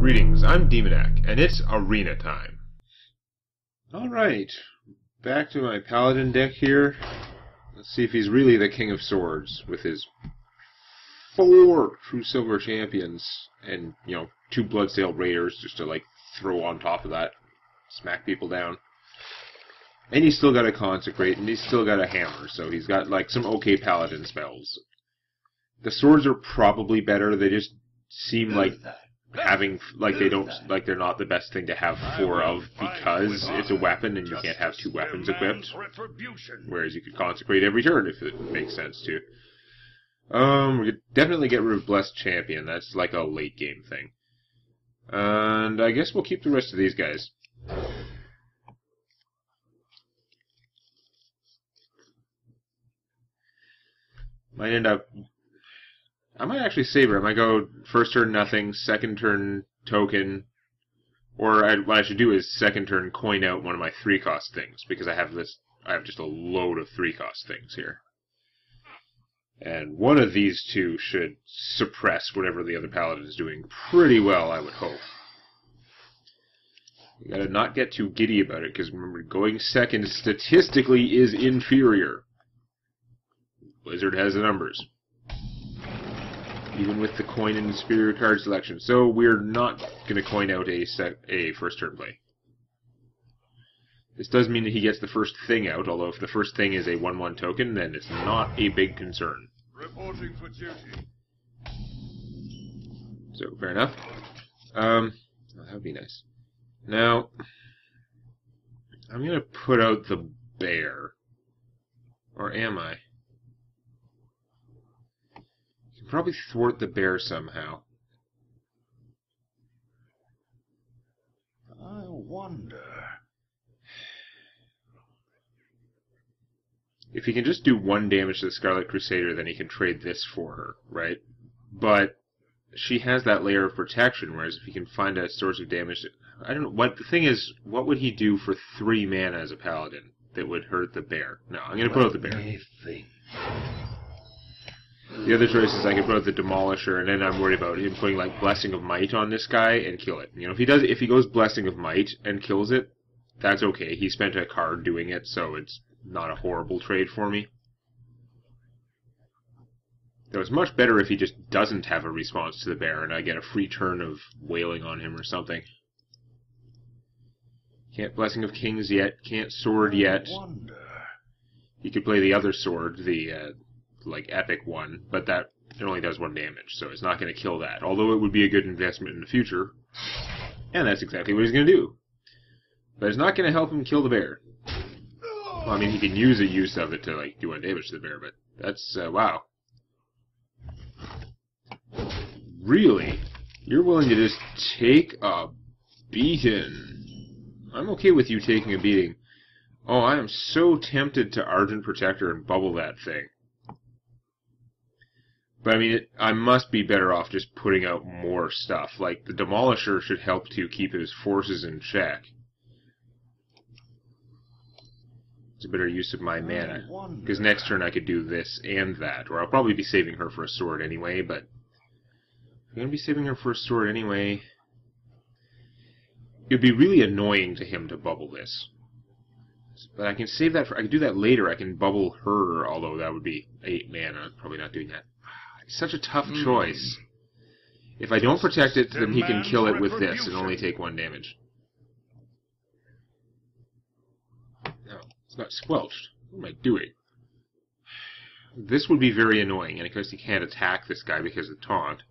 Greetings, I'm Demonac, and it's arena time. Alright, back to my Paladin deck here. Let's see if he's really the King of Swords, with his 4 True Silver Champions, and, 2 Bloodsail Raiders, just to, throw on top of that, smack people down. And he's still got a Consecrate, and he's still got a Hammer, so he's got, some okay Paladin spells. The swords are probably better, they just seem like they're not the best thing to have 4 of because it's a weapon and you can't have 2 weapons equipped. Whereas you could consecrate every turn if it makes sense to. We could definitely get rid of Blessed Champion. That's like a late game thing. And I guess we'll keep the rest of these guys. I might actually save her. I might go first turn nothing, second turn token, or what I should do is second turn coin out one of my 3-cost things, because I have just a load of 3-cost things here. And one of these 2 should suppress whatever the other Paladin is doing pretty well, I would hope. You gotta not get too giddy about it, because remember, going second statistically is inferior. Blizzard has the numbers. Even with the coin and superior card selection. So we're not going to coin out a first turn play. This does mean that he gets the first thing out, although if the first thing is a 1/1 token, then it's not a big concern. Reporting for duty. So, fair enough. That would be nice. Now, I'm going to put out the bear. Or am I? Probably thwart the bear somehow. I wonder. If he can just do 1 damage to the Scarlet Crusader, then he can trade this for her, right? But she has that layer of protection, whereas if he can find a source of damage, I don't know. What the thing is, what would he do for 3 mana as a Paladin that would hurt the bear? No, I'm going to put out the bear. The other choice is I could put out the Demolisher, and then I'm worried about him putting Blessing of Might on this guy and kill it. If he goes Blessing of Might and kills it, that's okay. He spent a card doing it, so it's not a horrible trade for me. Though it's much better if he just doesn't have a response to the bear, and I get a free turn of wailing on him or something. Can't Blessing of Kings yet. Can't Sword yet. He could play the other sword, the epic one, but that it only does 1 damage, so it's not going to kill that. Although it would be a good investment in the future, and that's exactly what he's going to do. But it's not going to help him kill the bear. Well, I mean, he can use a use of it to do 1 damage to the bear, but that's wow. Really, you're willing to just take a beating? I'm okay with you taking a beating. Oh, I am so tempted to Argent Protector and bubble that thing. But I mean, I must be better off just putting out more stuff. The Demolisher should help to keep his forces in check. It's a better use of my mana. Because next turn I could do this and that. Or I'll probably be saving her for a sword anyway, but I'm going to be saving her for a sword anyway. It would be really annoying to him to bubble this. But I can save that for... I can do that later. I can bubble her, although that would be 8 mana. Probably not doing that. Such a tough choice. If I don't protect it, then he can kill it with this and only take 1 damage. No, it's not squelched. What am I doing? This would be very annoying, and of course he can't attack this guy because of taunt.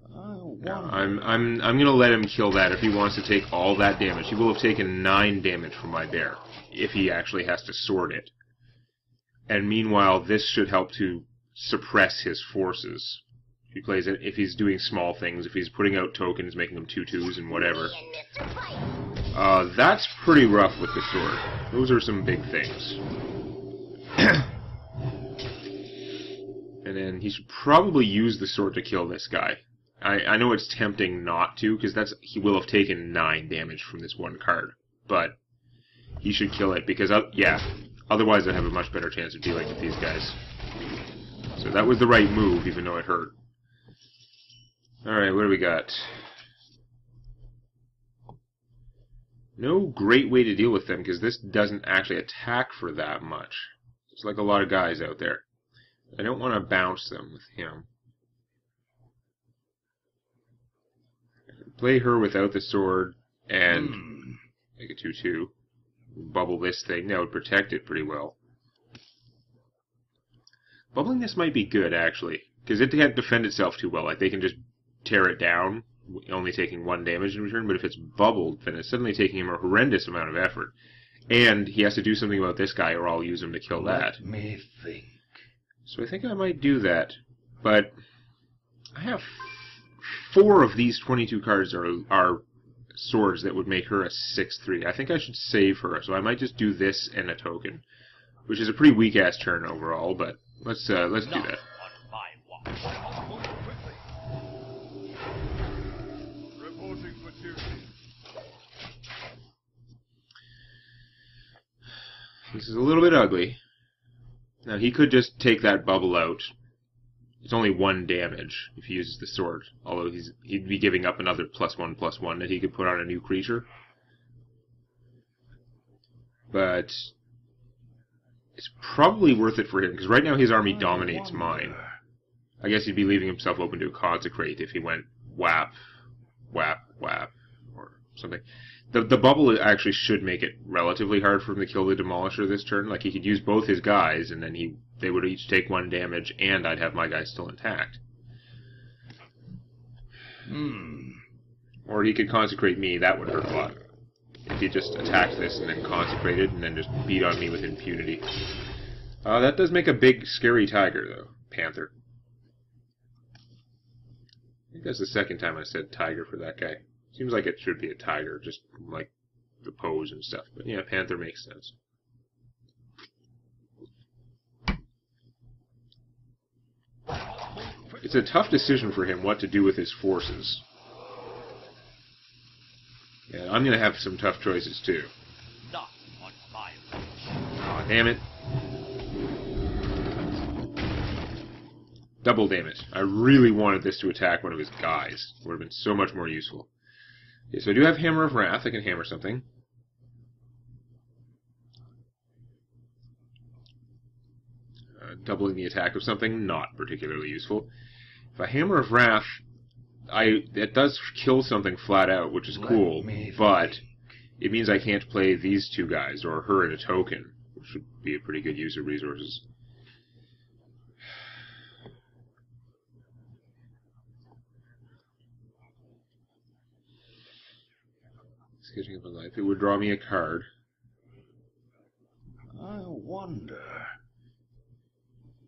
No, I'm gonna let him kill that if he wants to take all that damage. He will have taken 9 damage from my bear if he actually has to sword it. And meanwhile, this should help to suppress his forces. If he plays it, if he's doing small things, if he's putting out tokens, making them 2/2s and whatever. That's pretty rough with the sword. Those are some big things. And then he should probably use the sword to kill this guy. I know it's tempting not to, because he will have taken 9 damage from this 1 card. But he should kill it, because, otherwise I'd have a much better chance of dealing with these guys. So that was the right move, even though it hurt. Alright, what do we got? No great way to deal with them, because this doesn't actually attack for that much. It's like a lot of guys out there. I don't want to bounce them with him. Play her without the sword and make a 2/2. Bubble this thing. That would protect it pretty well. Bubbling this might be good, actually, because it can't defend itself too well. Like, they can just tear it down, only taking 1 damage in return, but if it's bubbled, then it's suddenly taking him a horrendous amount of effort. And he has to do something about this guy, or I'll use him to kill that. Let me think. So I think I might do that, but I have 4 of these 22 cards are swords that would make her a 6/3. I think I should save her, so I might just do this and a token, which is a pretty weak-ass turn overall, but let's do that. Reporting for duty. This is a little bit ugly. Now, he could just take that bubble out. It's only 1 damage if he uses the sword, although he'd be giving up another +1/+1 that he could put on a new creature. But it's probably worth it for him, because right now his army dominates mine. I guess he'd be leaving himself open to a consecrate if he went whap, whap, whap, or something. The bubble actually should make it relatively hard for him to kill the Demolisher this turn. Like, he could use both his guys, and then they would each take 1 damage, and I'd have my guys still intact. Or he could consecrate me. That would hurt a lot. If he just attacked this and then consecrated, and then just beat on me with impunity. That does make a big, scary tiger, though. Panther. I think that's the second time I said tiger for that guy. Seems like it should be a tiger, just like the pose and stuff. But yeah, panther makes sense. It's a tough decision for him what to do with his forces. Yeah, I'm going to have some tough choices too. Aw, damn it. Double damn it. I really wanted this to attack one of his guys. It would have been so much more useful. Okay, so I do have Hammer of Wrath. I can hammer something. Doubling the attack of something, not particularly useful. If I Hammer of Wrath, it does kill something flat out, which is cool, but it means I can't play these 2 guys, or her in a token, which would be a pretty good use of resources. Sketching up a life. It would draw me a card. I wonder.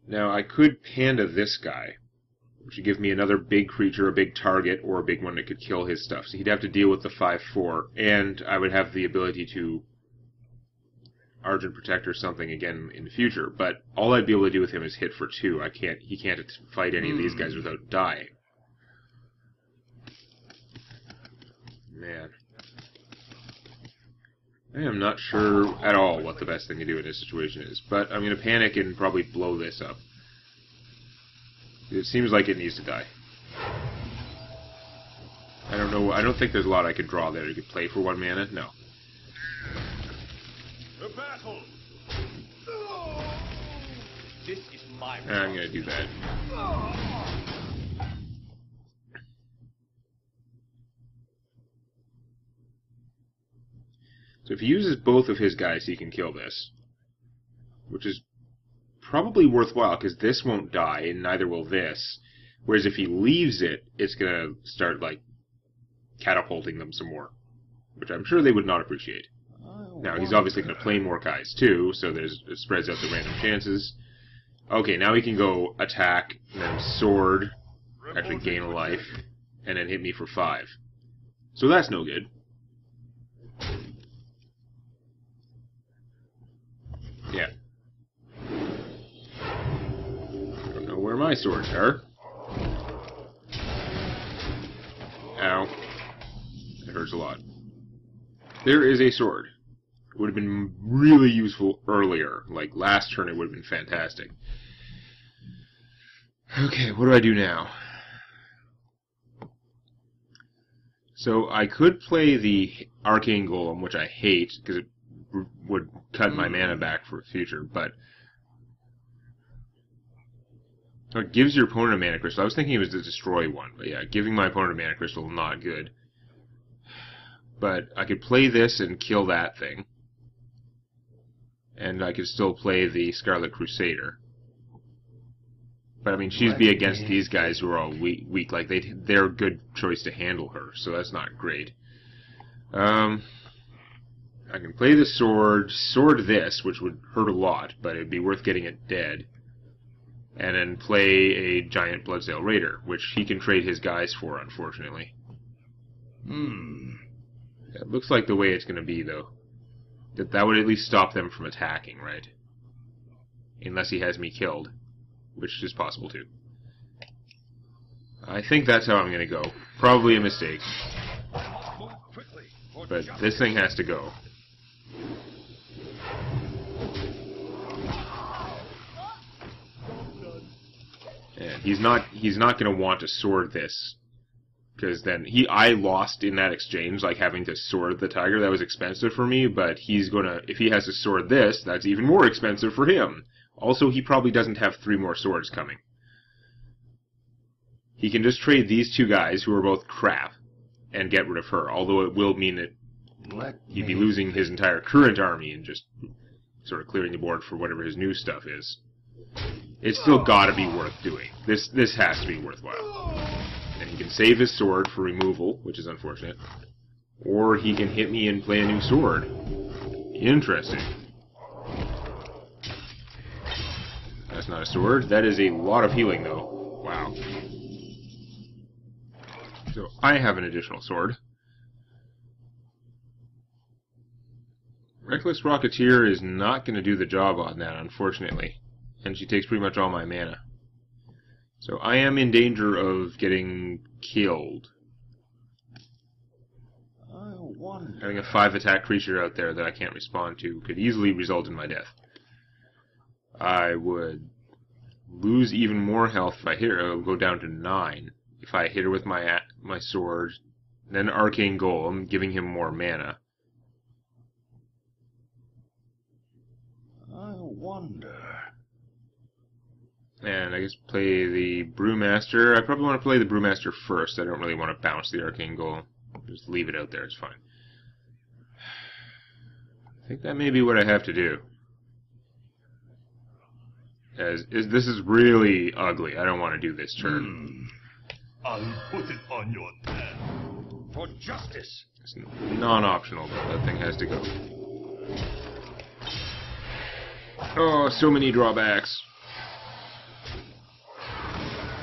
Now, I could panda this guy, which would give me another big creature, a big target, or a big one that could kill his stuff. So he'd have to deal with the 5/4, and I would have the ability to Argent Protect or something again in the future. But all I'd be able to do with him is hit for 2. He can't fight any of these guys without dying. Man. I am not sure at all what the best thing to do in this situation is, but I'm going to panic and probably blow this up. It seems like it needs to die. I don't know. I don't think there's a lot I could draw there. You could play for 1 mana? No. The battle. This is my I'm going to do that. So if he uses both of his guys, he can kill this. Which is probably worthwhile, because this won't die, and neither will this. Whereas if he leaves it, it's going to start, like, catapulting them some more. Which I'm sure they would not appreciate. Now, he's obviously going to play more guys, too, so it spreads out the random chances. Okay, now he can go attack, and then sword, actually gain a life, and then hit me for 5. So that's no good. Yeah. I don't know where my swords are. Ow. It hurts a lot. There is a sword. It would have been really useful earlier. Like last turn it would have been fantastic. Okay, what do I do now? So I could play the Arcane Golem, which I hate, because it would cut my mana back for the future, but... Oh, it gives your opponent a mana crystal. I was thinking it was the destroy one, but yeah, giving my opponent a mana crystal, not good. But I could play this and kill that thing. And I could still play the Scarlet Crusader. But I mean, she'd be against these guys who are all weak. Like, they're a good choice to handle her, so that's not great. I can play the sword this, which would hurt a lot, but it'd be worth getting it dead. And then play a giant Bloodsail Raider, which he can trade his guys for, unfortunately. It looks like the way it's going to be, though. That would at least stop them from attacking, right? Unless he has me killed, which is possible, too. I think that's how I'm going to go. Probably a mistake. But this thing has to go. And he's not going to want to sword this. Because then I lost in that exchange, like having to sword the tiger. That was expensive for me, but he's gonna, if he has to sword this, that's even more expensive for him. Also, he probably doesn't have 3 more swords coming. He can just trade these 2 guys, who are both crap, and get rid of her. Although it will mean that he'd be losing his entire current army and just sort of clearing the board for whatever his new stuff is. It's still gotta be worth doing. This has to be worthwhile. And he can save his sword for removal, which is unfortunate. Or he can hit me and play a new sword. Interesting. That's not a sword. That is a lot of healing, though. Wow. So I have an additional sword. Reckless Rocketeer is not going to do the job on that, unfortunately. And she takes pretty much all my mana. So I am in danger of getting killed. I wonder. Having a 5-attack creature out there that I can't respond to could easily result in my death. I would lose even more health if I hit her. I'll go down to 9 if I hit her with my sword. Then Arcane Golem, giving him more mana. I wonder. And I guess play the Brewmaster. I probably want to play the Brewmaster first. I don't really want to bounce the Arcane Golem. Just leave it out there, it's fine. I think that may be what I have to do. This is really ugly. I don't want to do this turn. I'll put it on your tab. For justice. It's non-optional, though. That thing has to go. Oh, so many drawbacks.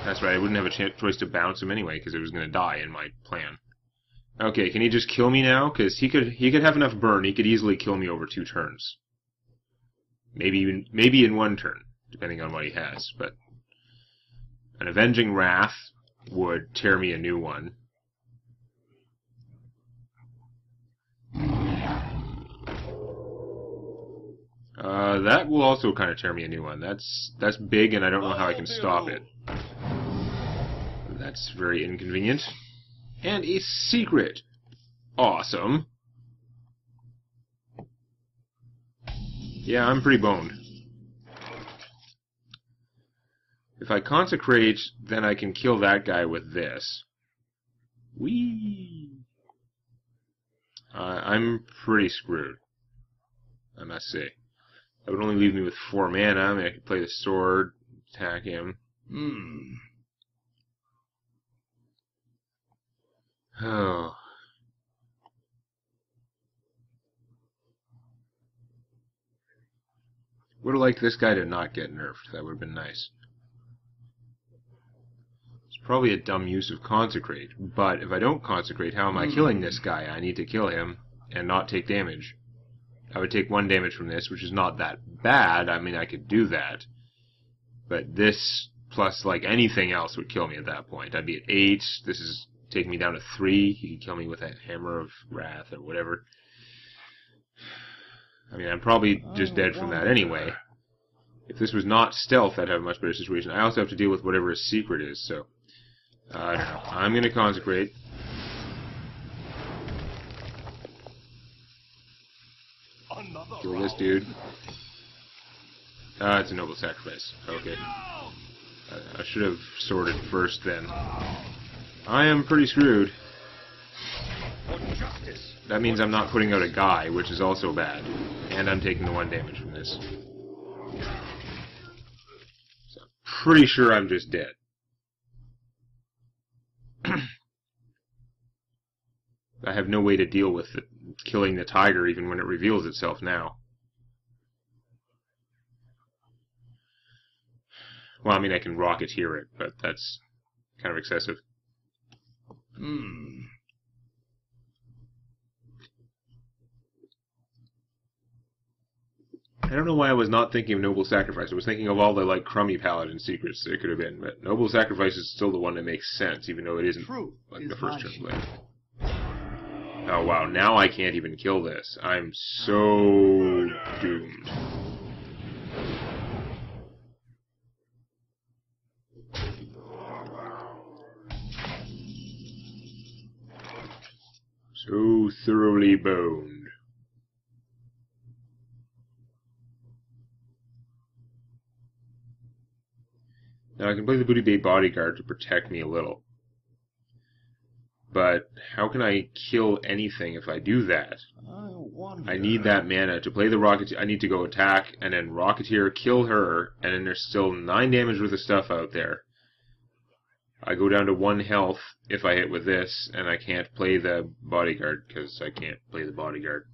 That's right, I wouldn't have a choice to bounce him anyway, because it was going to die in my plan. Okay, can he just kill me now? Because he could have enough burn, he could easily kill me over 2 turns. Maybe in 1 turn, depending on what he has, but... An Avenging Wrath would tear me a new one. That will also kind of tear me a new one. That's big, and I don't know how I can stop it. That's very inconvenient. And a secret. Awesome. Yeah, I'm pretty boned. If I consecrate, then I can kill that guy with this. Whee! I'm pretty screwed, I must say. That would only leave me with 4 mana. I mean, I could play the sword, attack him. Oh. Would have liked this guy to not get nerfed. That would have been nice. It's probably a dumb use of Consecrate, but if I don't Consecrate, how am I killing this guy? I need to kill him and not take damage. I would take 1 damage from this, which is not that bad. I mean, I could do that. But this, plus like anything else, would kill me at that point. I'd be at 8. This is taking me down to 3. He could kill me with a Hammer of Wrath or whatever. I mean, I'm probably just dead from that anyway. If this was not stealth, I'd have a much better situation. I also have to deal with whatever his secret is, so... I don't know. I'm going to Consecrate. Another Kill this round. dude. Ah, it's a noble sacrifice. Okay. I should have sorted first then. I am pretty screwed. For justice. That means I'm not putting out a guy, which is also bad. And I'm taking the 1 damage from this. So I'm pretty sure I'm just dead. I have no way to deal with it, killing the tiger even when it reveals itself now. Well, I mean, I can rocketeer it, but that's kind of excessive. I don't know why I was not thinking of Noble Sacrifice. I was thinking of all the, like, crummy Paladin secrets there could have been, but Noble Sacrifice is still the one that makes sense, even though it isn't, like, the first turn play. Oh, wow, now I can't even kill this. I'm so doomed. So thoroughly boned. Now I can play the Booty Bay Bodyguard to protect me a little. But how can I kill anything if I do that? I need that mana to play the Rocketeer. I need to go attack, and then Rocketeer, kill her, and then there's still 9 damage worth of stuff out there. I go down to 1 health if I hit with this, and I can't play the Bodyguard, because I can't play the Bodyguard.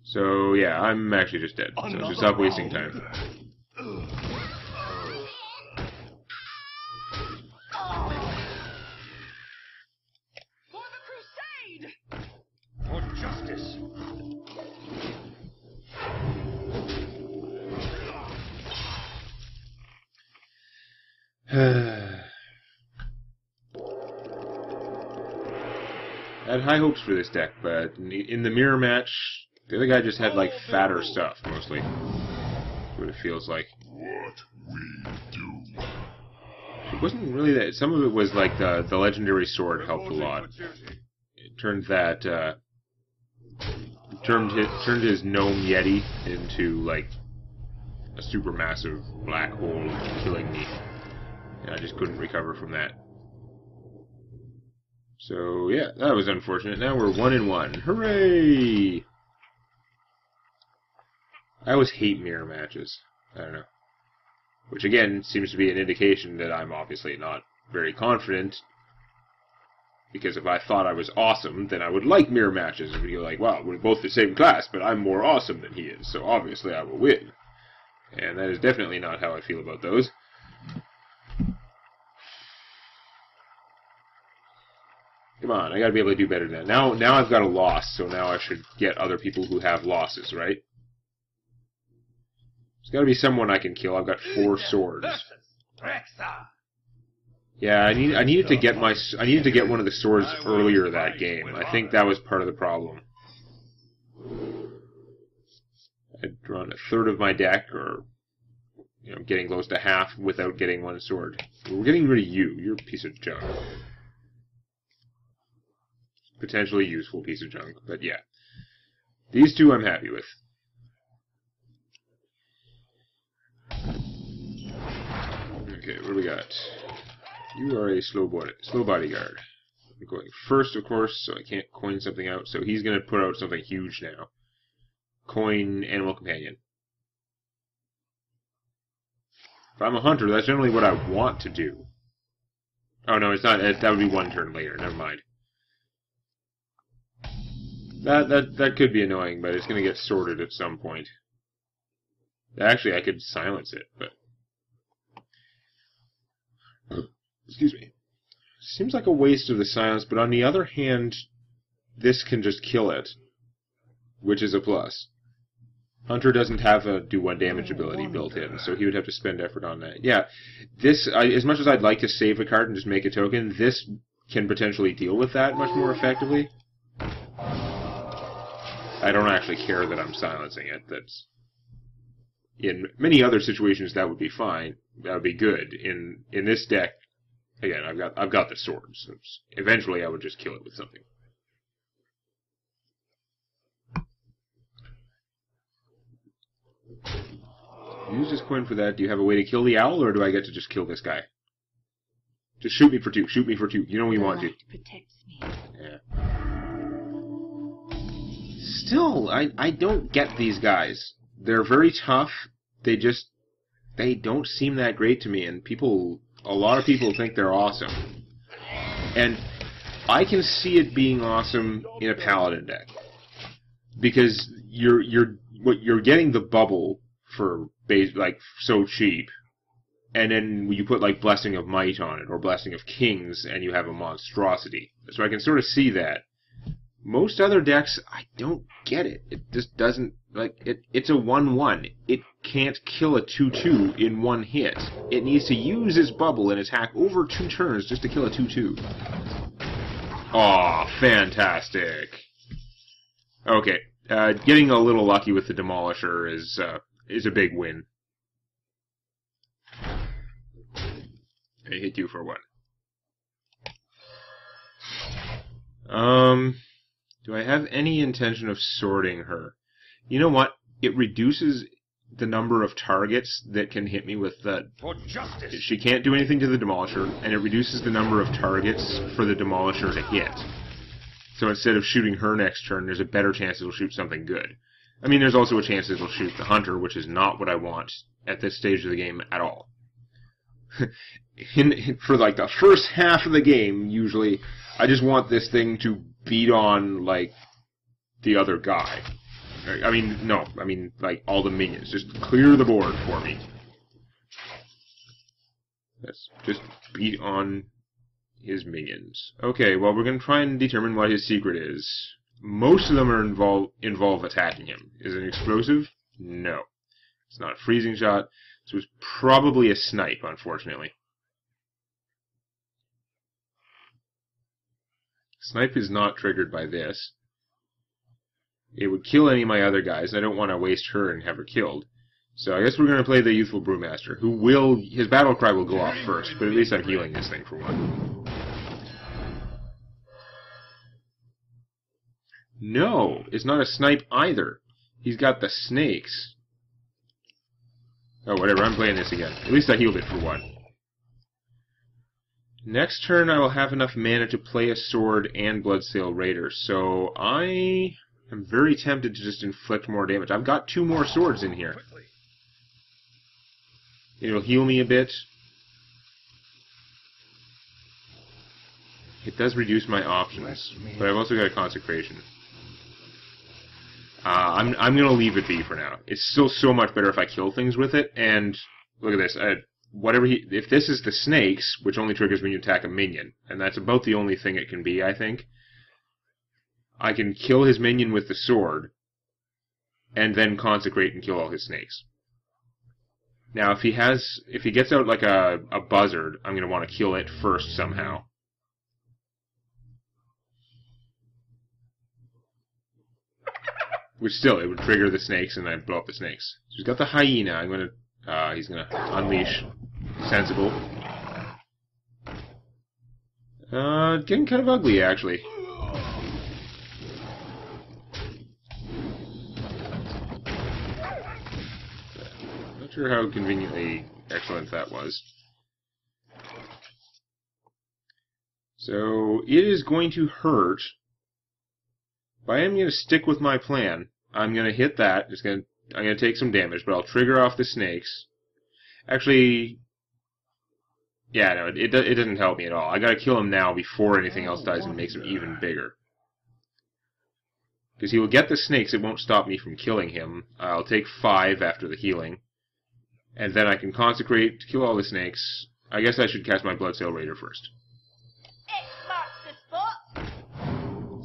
So, yeah, I'm actually just dead. So just stop wasting time. For justice. I had high hopes for this deck, but in the mirror match, the other guy just had, like, fatter stuff, mostly. That's what it feels like. What we do. It wasn't really that. Some of it was, like, the legendary sword helped a lot. It turned that, turned his gnome yeti into, like, a supermassive black hole killing me. And I just couldn't recover from that. So, yeah, that was unfortunate. Now we're 1-1. Hooray! I always hate mirror matches. I don't know. Which, again, seems to be an indication that I'm obviously not very confident. Because if I thought I was awesome, then I would like mirror matches. It would be like, wow, we're both the same class, but I'm more awesome than he is, so obviously I will win. And that is definitely not how I feel about those. Come on, I gotta be able to do better than that. Now I've got a loss, so now I should get other people who have losses, right? There's gotta be someone I can kill. I've got 4 swords. Yeah, I needed to get one of the swords earlier that game. I think that was part of the problem. I'd drawn a third of my deck, or getting close to half without getting 1 sword. We're getting rid of you. You're a piece of junk. Potentially useful piece of junk, but yeah. These 2 I'm happy with. Okay, what do we got? You are a slow bodyguard. I'm going first, of course, so I can't coin something out, so he's going to put out something huge now. Coin Animal Companion. If I'm a hunter, that's generally what I want to do. Oh no, it's not. That would be 1 turn later. Never mind. That could be annoying, but it's going to get sorted at some point. Actually, I could silence it, but... Excuse me. Seems like a waste of the silence, but on the other hand, this can just kill it, which is a plus. Hunter doesn't have a do 1 damage ability built in, so he would have to spend effort on that. Yeah, this, as much as I'd like to save a card and just make a token, this can potentially deal with that much more effectively. I don't actually care that I'm silencing it. That's in many other situations that would be fine. That would be good. In this deck, again, I've got the swords. So eventually, I would just kill it with something. Use this coin for that. Do you have a way to kill the owl, or do I get to just kill this guy? Just shoot me for 2. Shoot me for 2. You know we want to. Protects me. Yeah. Still, I don't get these guys. They're very tough. They don't seem that great to me, and a lot of people think they're awesome. And I can see it being awesome in a Paladin deck. Because you're getting the bubble for so cheap. And then you put like Blessing of Might on it, or Blessing of Kings, and you have a monstrosity. So I can sort of see that. Most other decks, I don't get it. It just doesn't, it's a 1-1. It can't kill a 2-2 in one hit. It needs to use its bubble and attack over 2 turns just to kill a 2-2. Aw, fantastic. Okay, getting a little lucky with the Demolisher is a big win. I hit you for 1. Do I have any intention of sorting her? You know what? It reduces the number of targets that can hit me with the... For justice! She can't do anything to the Demolisher, and it reduces the number of targets for the Demolisher to hit. So instead of shooting her next turn, there's a better chance it'll shoot something good. I mean, there's also a chance it'll shoot the Hunter, which is not what I want at this stage of the game at all. For like the first half of the game, usually, I just want this thing to beat on, like, the other guy. I mean, like, all the minions. Just clear the board for me. Let's just beat on his minions. Okay, well, we're going to try and determine what his secret is. Most of them are involve attacking him. Is it an explosive? No. It's not a freezing shot, so it's probably a snipe, unfortunately. Snipe is not triggered by this. It would kill any of my other guys, and I don't want to waste her and have her killed. So I guess we're going to play the Youthful Brewmaster, his battle cry will go off first, but at least I'm healing this thing for 1. No, it's not a snipe either. He's got the snakes. Oh, whatever, I'm playing this again. At least I healed it for 1. Next turn, I will have enough mana to play a sword and Bloodsail Raider, so I am very tempted to just inflict more damage. I've got 2 more swords in here. It'll heal me a bit. It does reduce my options, but I've also got a Consecration. I'm going to leave it be for now. It's still so much better if I kill things with it, and look at this. If this is the snakes, which only triggers when you attack a minion, and that's about the only thing it can be, I think, I can kill his minion with the sword, and then consecrate and kill all his snakes. Now, if he gets out like a buzzard, I'm going to want to kill it first somehow. Which still, it would trigger the snakes and I'd blow up the snakes. So he's got the hyena. He's gonna unleash Sensible. Getting kind of ugly, actually. Not sure how conveniently excellent that was. So, it is going to hurt. But I am going to stick with my plan. I'm going to hit that. I'm going to take some damage, but I'll trigger off the snakes. Actually, yeah, no, it doesn't help me at all. I got to kill him now before anything else dies and makes him even bigger. Because he will get the snakes, it won't stop me from killing him. I'll take 5 after the healing. And then I can consecrate to kill all the snakes. I guess I should cast my Bloodsail Raider first. X marks the spot.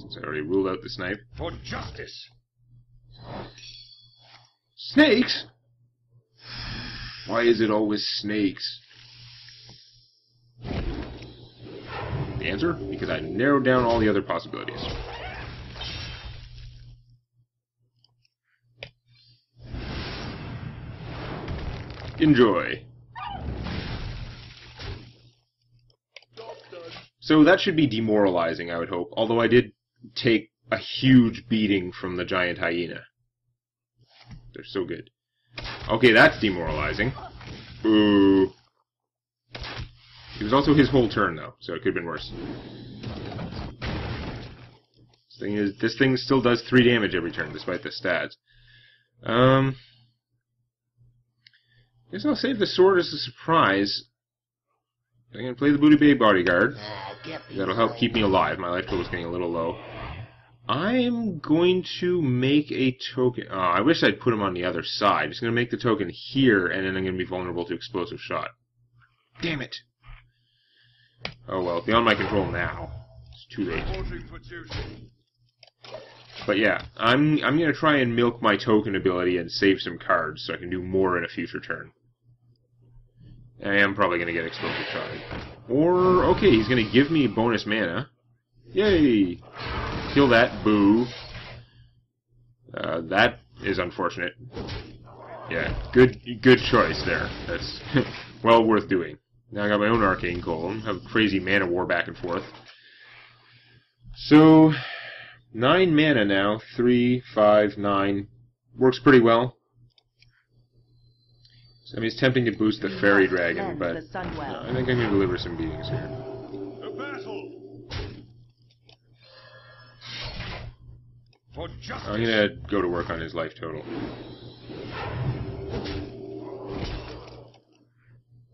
Since I already ruled out the snipe. For justice! Snakes? Why is it always snakes? The answer? Because I narrowed down all the other possibilities. Enjoy. So that should be demoralizing, I would hope. Although I did take a huge beating from the giant hyena. They're so good. Okay, that's demoralizing. Boo. It was also his whole turn, though, so it could have been worse. This thing still does 3 damage every turn, despite the stats. Guess I'll save the sword as a surprise. I'm going to play the Booty Bay Bodyguard. That'll help keep me alive. My life total is getting a little low. I'm going to make a token. Oh, I wish I'd put him on the other side. I'm just going to make the token here, and then I'm going to be vulnerable to explosive shot. Damn it! Oh well, beyond my control now. It's too late. But yeah, I'm going to try and milk my token ability and save some cards so I can do more in a future turn. I am probably going to get explosive shot. Or, okay, he's going to give me bonus mana. Yay! Kill that, boo. That is unfortunate. Yeah, good choice there. That's well worth doing. Now I got my own Arcane Golem. Have crazy mana war back and forth. So, 9 mana now. 3, 5, 9. Works pretty well. So, I mean, it's tempting to boost the Fairy Dragon, but I think I'm going to deliver some beatings here. The battle for justice. I'm going to go to work on his life total.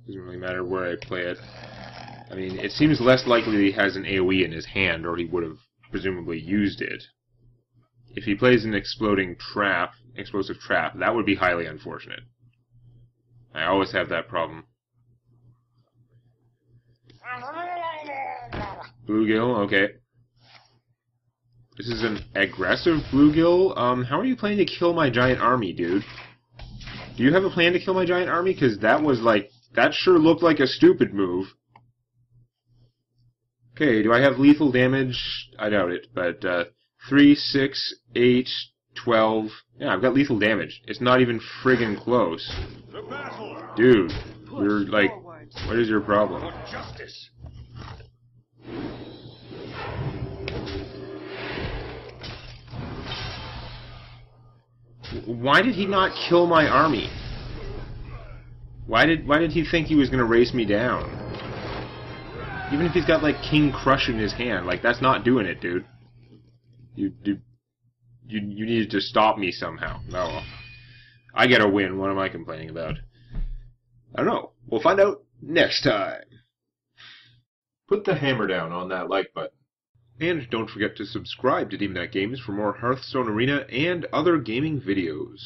Doesn't really matter where I play it. I mean, it seems less likely that he has an AoE in his hand, or he would have presumably used it. If he plays an explosive trap, that would be highly unfortunate. I always have that problem. Bluegill, okay. This is an aggressive Bluegill. How are you planning to kill my giant army, dude? Do you have a plan to kill my giant army? Because that was like... That sure looked like a stupid move. Okay, do I have lethal damage? I doubt it, but 3, 6, 8, 12... Yeah, I've got lethal damage. It's not even friggin' close. Dude, you're like... What is your problem? for justice. Why did he not kill my army? Why did he think he was going to race me down? Even if he's got, like, King Crush in his hand, like, that's not doing it, dude. You needed to stop me somehow. No, well, I get a win. What am I complaining about? I don't know. We'll find out next time. Put the hammer down on that like button. And don't forget to subscribe to Demonac Games for more Hearthstone Arena and other gaming videos.